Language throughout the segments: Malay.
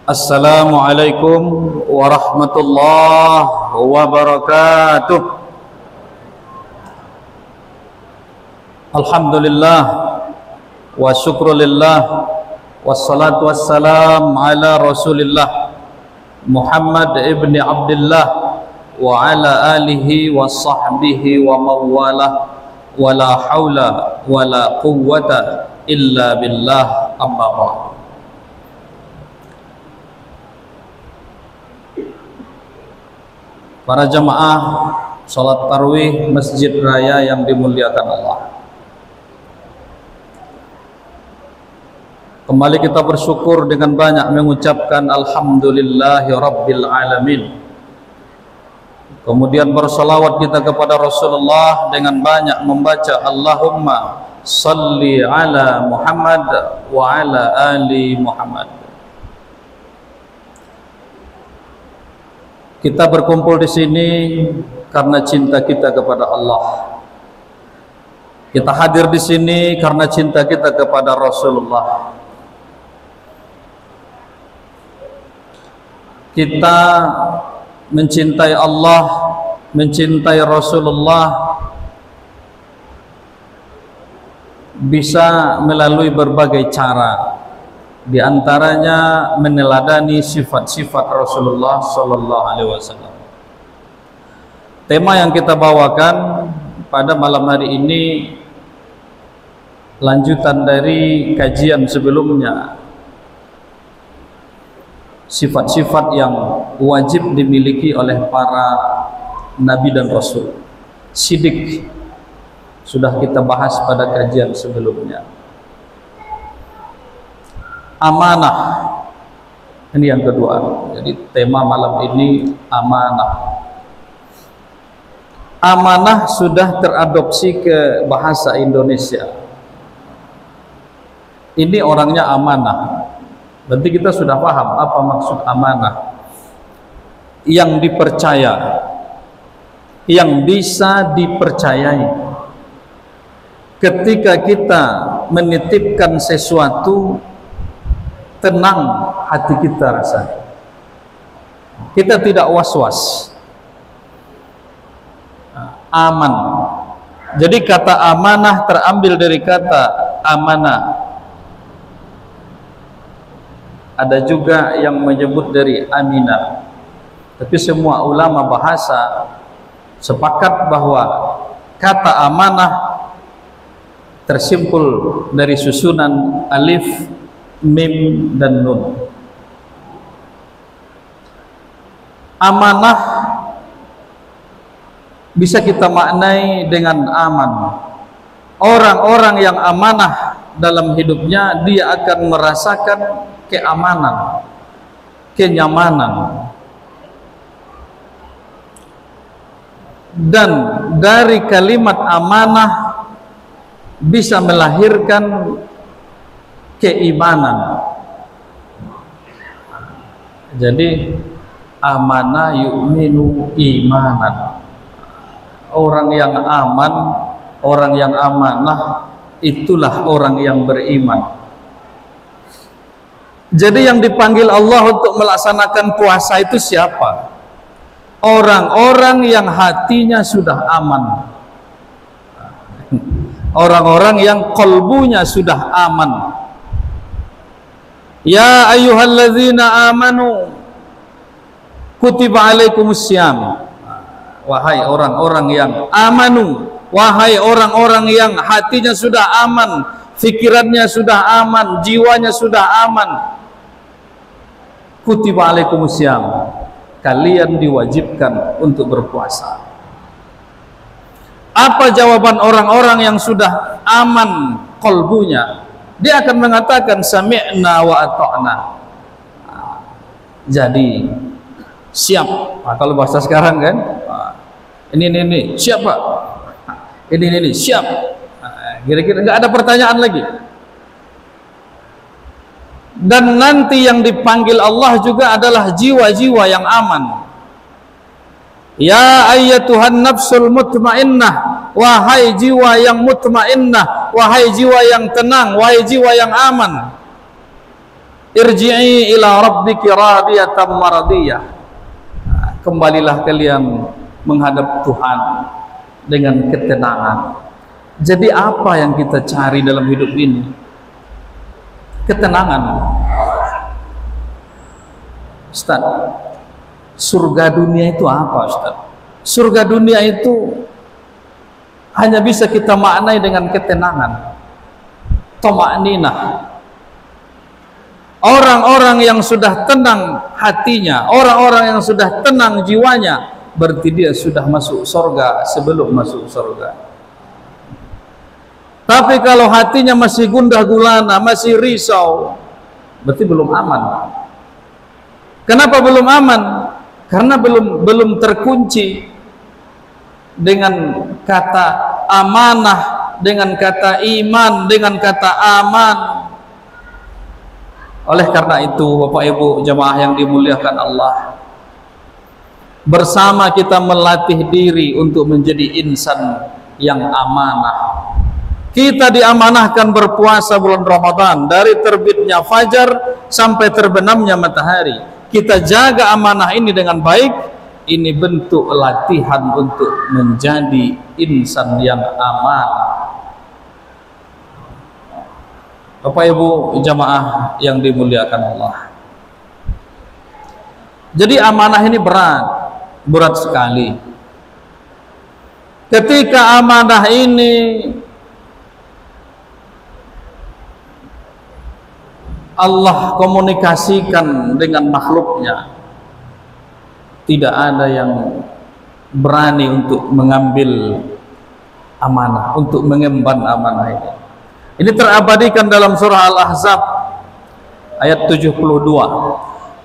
Assalamualaikum warahmatullahi wabarakatuh. Alhamdulillah wa syukrulillah wassalatu wassalam ala rasulillah Muhammad ibn Abdullah wa ala alihi wa sahbihi wa mawalah wa la hawla wa la quwwata illa billah, amma ba'd. Para jamaah salat tarawih Masjid Raya yang dimuliakan Allah, kembali kita bersyukur dengan banyak mengucapkan Alhamdulillahi Rabbil Alamin. Kemudian bersalawat kita kepada Rasulullah dengan banyak membaca Allahumma salli ala Muhammad wa ala ali Muhammad. Kita berkumpul di sini karena cinta kita kepada Allah. Kita hadir di sini karena cinta kita kepada Rasulullah. Kita mencintai Allah, mencintai Rasulullah bisa melalui berbagai cara. Di antaranya meneladani sifat-sifat Rasulullah sallallahu alaihi wasallam. Tema yang kita bawakan pada malam hari ini lanjutan dari kajian sebelumnya. Sifat-sifat yang wajib dimiliki oleh para nabi dan rasul. Sidik sudah kita bahas pada kajian sebelumnya. Amanah, ini yang kedua. Jadi tema malam ini amanah. Amanah sudah teradopsi ke bahasa Indonesia. Ini orangnya amanah. Berarti kita sudah paham apa maksud amanah. Yang dipercaya, yang bisa dipercayai. Ketika kita menitipkan sesuatu, tenang hati kita rasanya. Kita tidak was-was. Aman. Jadi kata amanah terambil dari kata amanah. Ada juga yang menyebut dari aminah. Tapi semua ulama bahasa sepakat bahwa kata amanah tersimpul dari susunan alif, mim dan nun. Amanah bisa kita maknai dengan aman. Orang-orang yang amanah dalam hidupnya, dia akan merasakan keamanan, kenyamanan. Dan dari kalimat amanah bisa melahirkan keimanan. Jadi amanah yu'minu imanan. Orang yang aman, orang yang amanah, itulah orang yang beriman. Jadi yang dipanggil Allah untuk melaksanakan puasa itu siapa? Orang-orang yang hatinya sudah aman, orang-orang yang qalbunya sudah aman. Ya ayyuhalladzina amanu kutiba alaikumussyam. Wahai orang-orang yang amanu, wahai orang-orang yang hatinya sudah aman, fikirannya sudah aman, jiwanya sudah aman. Kutiba alaikumussyam. Kalian diwajibkan untuk berpuasa. Apa jawaban orang-orang yang sudah aman qalbunya? Dia akan mengatakan sami'na wa ata'na. Jadi siap. Nah, kalau bahasa sekarang kan, ini siap Pak. Ini siap. Kira-kira nggak ada pertanyaan lagi. Dan nanti yang dipanggil Allah juga adalah jiwa-jiwa yang aman. Ya ayyatuhan nafsul mutmainnah, wahai jiwa yang mutmainnah, wahai jiwa yang tenang, wahai jiwa yang aman. irji'i ila rabbiki radiyatan maradiyah. Kembalilah kalian menghadap Tuhan dengan ketenangan. Jadi apa yang kita cari dalam hidup ini? Ketenangan. Ustaz, surga dunia itu apa, Ustaz? Surga dunia itu hanya bisa kita maknai dengan ketenangan, thama'ninah. Orang-orang yang sudah tenang hatinya, orang-orang yang sudah tenang jiwanya, berarti dia sudah masuk surga sebelum masuk surga. Tapi kalau hatinya masih gundah gulana, masih risau, berarti belum aman. Kenapa belum aman? Karena belum terkunci dengan kata amanah, dengan kata iman, dengan kata aman. Oleh karena itu, Bapak Ibu jamaah yang dimuliakan Allah, bersama kita melatih diri untuk menjadi insan yang amanah. Kita diamanahkan berpuasa bulan Ramadan dari terbitnya fajar sampai terbenamnya matahari. Kita jaga amanah ini dengan baik. Ini bentuk latihan untuk menjadi insan yang amanah. Bapak Ibu jamaah yang dimuliakan Allah, jadi amanah ini berat sekali. Ketika amanah ini Allah komunikasikan dengan makhluknya, tidak ada yang berani untuk mengambil amanah, untuk mengemban amanah ini. Ini terabadikan dalam surah Al-Ahzab ayat 72.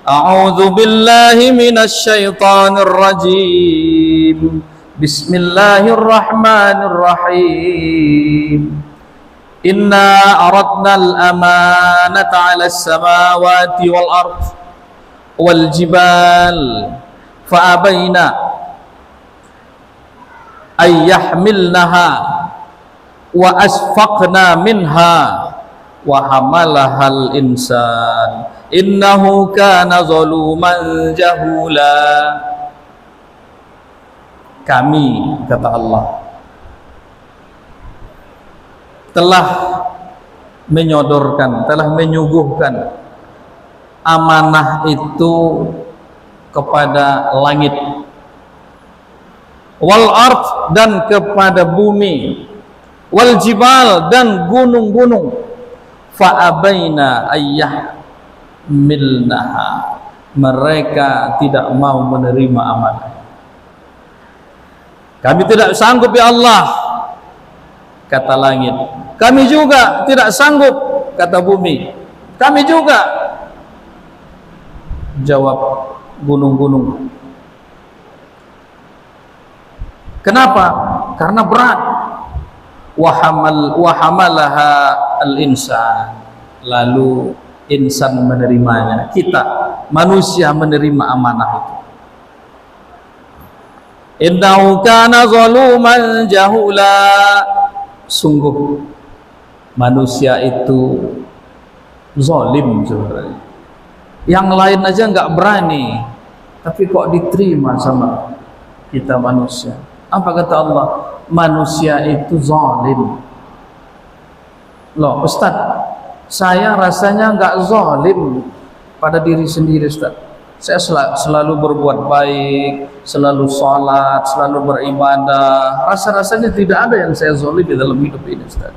A'udzu billahi minasy syaithanir rajim. Bismillahirrahmanirrahim. Inna aradna al-amanata 'alas samawati wal ardh wal jibal fa'abaina ay yahmilnaha wa asfaqna minha wa hamalahal insan innahu kana zaluman jahula. Kami, kata Allah, telah menyodorkan, telah menyuguhkan amanah itu kepada langit, wal ard, dan kepada bumi, wal jibal, dan gunung-gunung, fa'abaina ayyah milnaha, mereka tidak mau menerima amanah. Kami tidak sanggup ya Allah, kata langit. Kami juga tidak sanggup, kata bumi. Kami juga, jawab gunung-gunung. Kenapa? Karena berat. Wahamalaha al-insan, lalu insan menerimanya, kita manusia menerima amanah itu. Innahu kana zaluman jahula, sungguh manusia itu zalim sebenarnya. Yang lain aja nggak berani, tapi kok diterima sama kita manusia. Apa kata Allah? Manusia itu zalim. Loh Ustaz, saya rasanya nggak zalim pada diri sendiri Ustaz. Saya selalu berbuat baik, selalu sholat, selalu beribadah. Rasa-rasanya tidak ada yang saya zalim di dalam hidup ini Ustaz.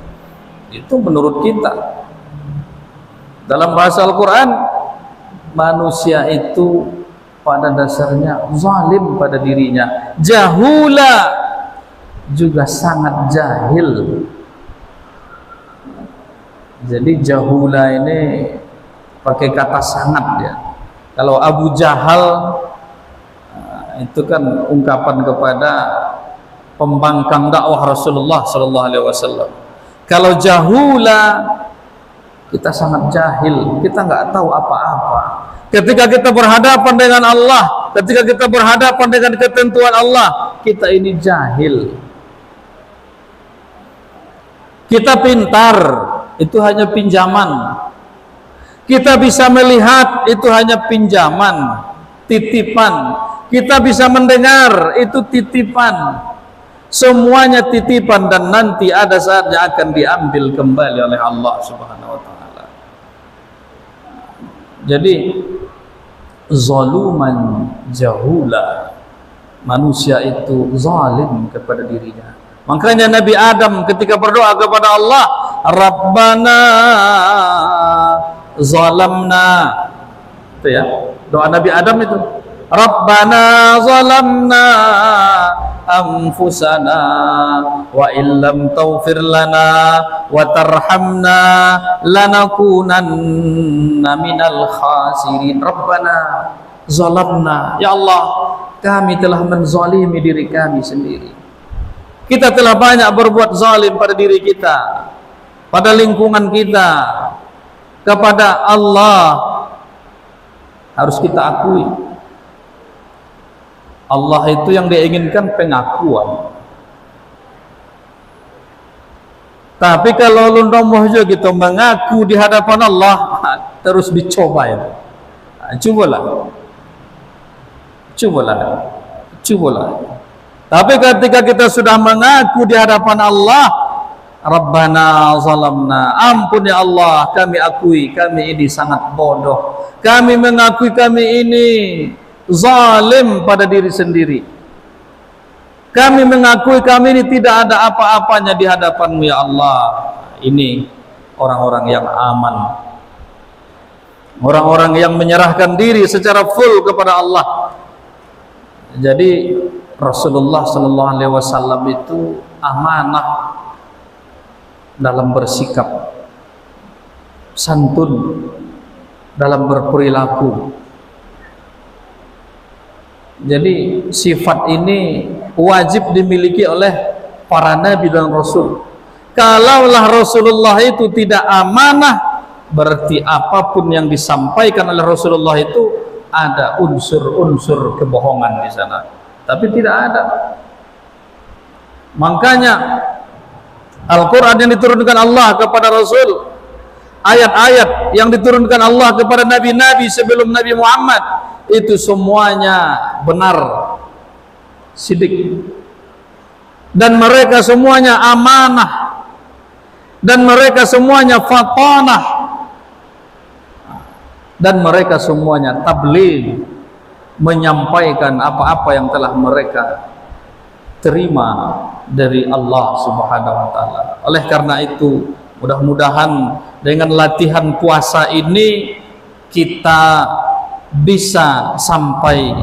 Itu menurut kita. Dalam bahasa Al-Quran, manusia itu pada dasarnya zalim pada dirinya. Jahula, juga sangat jahil. Jadi jahula ini pakai kata sangat ya. Kalau Abu Jahal itu kan ungkapan kepada pembangkang dakwah Rasulullah sallallahu alaihi wasallam. Kalau jahula, kita sangat jahil, kita nggak tahu apa-apa. Ketika kita berhadapan dengan Allah, ketika kita berhadapan dengan ketentuan Allah, kita ini jahil. Kita pintar, itu hanya pinjaman. Kita bisa melihat, itu hanya pinjaman, titipan. Kita bisa mendengar, itu titipan. Semuanya titipan, dan nanti ada saatnya akan diambil kembali oleh Allah Subhanahu wa taala. Jadi zaluman jahula, manusia itu zalim kepada dirinya. Makanya Nabi Adam ketika berdoa kepada Allah, Rabbana zalamna, itu ya doa Nabi Adam itu, Rabbana zalamna anfusana wa illam taghfir lana wa tarhamna lanakunanna minal khasirin. Rabbana zalamna, ya Allah, kami telah menzalimi diri kami sendiri. Kita telah banyak berbuat zalim pada diri kita, pada lingkungan kita, kepada Allah. Harus kita akui, Allah itu yang diinginkan pengakuan. Tapi kalau lu ndomoh juga gitu mengaku di hadapan Allah, terus dicoba ya. Cobalah. Tapi ketika kita sudah mengaku di hadapan Allah, Rabbana zalamna, ampun ya Allah, kami akui kami ini sangat bodoh, kami mengakui kami ini zalim pada diri sendiri, kami mengakui kami ini tidak ada apa-apanya di hadapanmu ya Allah. Ini orang-orang yang aman, orang-orang yang menyerahkan diri secara full kepada Allah. Jadi Rasulullah Sallallahu Alaihi Wasallam itu amanah dalam bersikap, santun dalam berperilaku. Jadi sifat ini wajib dimiliki oleh para nabi dan rasul. Kalaulah Rasulullah itu tidak amanah, berarti apapun yang disampaikan oleh Rasulullah itu ada unsur-unsur kebohongan di sana. Tapi tidak ada. Makanya Al-Quran yang diturunkan Allah kepada Rasul, ayat-ayat yang diturunkan Allah kepada nabi-nabi sebelum Nabi Muhammad, itu semuanya benar, sidik, dan mereka semuanya amanah, dan mereka semuanya fatanah, dan mereka semuanya tabligh, menyampaikan apa-apa yang telah mereka terima dari Allah Subhanahu wa taala. Oleh karena itu, mudah-mudahan dengan latihan puasa ini kita bisa sampai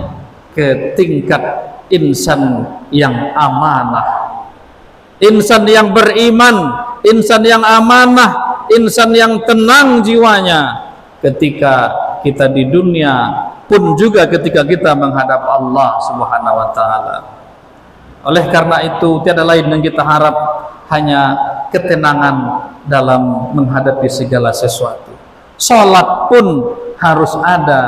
ke tingkat insan yang amanah, insan yang beriman, insan yang amanah, insan yang tenang jiwanya ketika kita di dunia, pun juga ketika kita menghadap Allah Subhanahu wa taala. Oleh karena itu, tiada lain yang kita harap hanya ketenangan dalam menghadapi segala sesuatu. Salat pun harus ada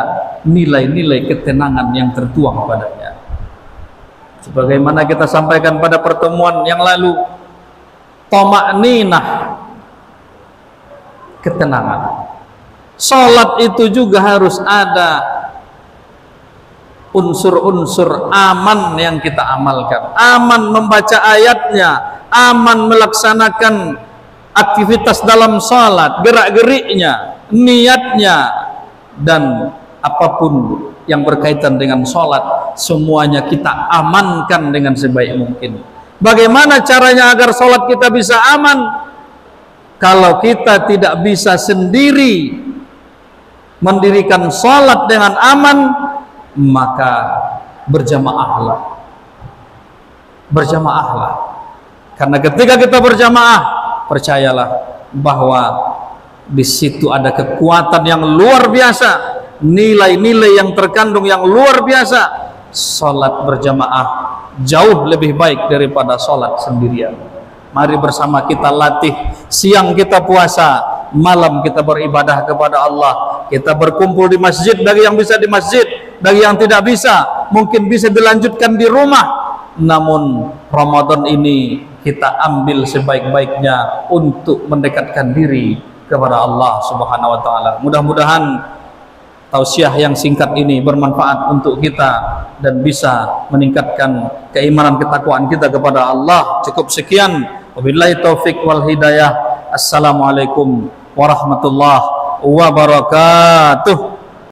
nilai-nilai ketenangan yang tertuang padanya. Sebagaimana kita sampaikan pada pertemuan yang lalu, thama'ninah, ketenangan. Salat itu juga harus ada unsur-unsur aman yang kita amalkan. Aman membaca ayatnya, aman melaksanakan aktivitas dalam salat, gerak-geriknya, niatnya, dan apapun yang berkaitan dengan salat, semuanya kita amankan dengan sebaik mungkin. Bagaimana caranya agar salat kita bisa aman? Kalau kita tidak bisa sendiri mendirikan salat dengan aman, maka berjamaahlah. Karena ketika kita berjamaah, percayalah bahwa di situ ada kekuatan yang luar biasa, nilai-nilai yang terkandung yang luar biasa. Salat berjamaah jauh lebih baik daripada salat sendirian. Mari bersama kita latih. Siang kita puasa, malam kita beribadah kepada Allah. Kita berkumpul di masjid bagi yang bisa di masjid, bagi yang tidak bisa mungkin bisa dilanjutkan di rumah. Namun Ramadan ini kita ambil sebaik-baiknya untuk mendekatkan diri kepada Allah Subhanahu wa taala. Mudah-mudahan tausiah yang singkat ini bermanfaat untuk kita dan bisa meningkatkan keimanan ketakwaan kita kepada Allah. Cukup sekian, wabillahi taufik wal hidayah. Assalamualaikum warahmatullahi wabarakatuh.